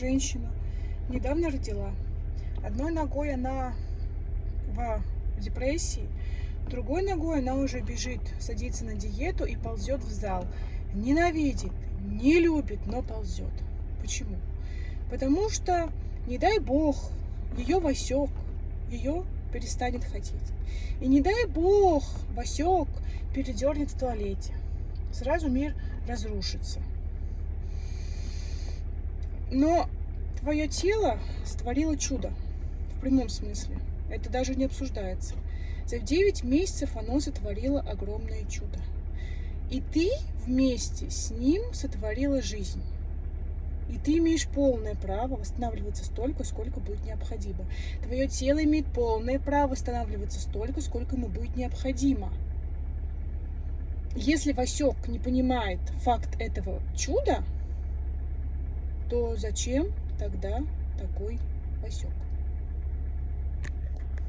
женщина, недавно родила. Одной ногой она в депрессии, другой ногой она уже бежит, садится на диету и ползет в зал. Ненавидит, не любит, но ползет. Почему? Потому что, не дай бог, ее Васек ее перестанет хотеть. И не дай бог, Васек передернет в туалете. Сразу мир разрушится. Но твое тело створило чудо. В прямом смысле. Это даже не обсуждается. За 9 месяцев оно сотворило огромное чудо. И ты вместе с ним сотворила жизнь. И ты имеешь полное право восстанавливаться столько, сколько будет необходимо. Твое тело имеет полное право восстанавливаться столько, сколько ему будет необходимо. Если Васек не понимает факт этого чуда, то зачем тогда такой Васек?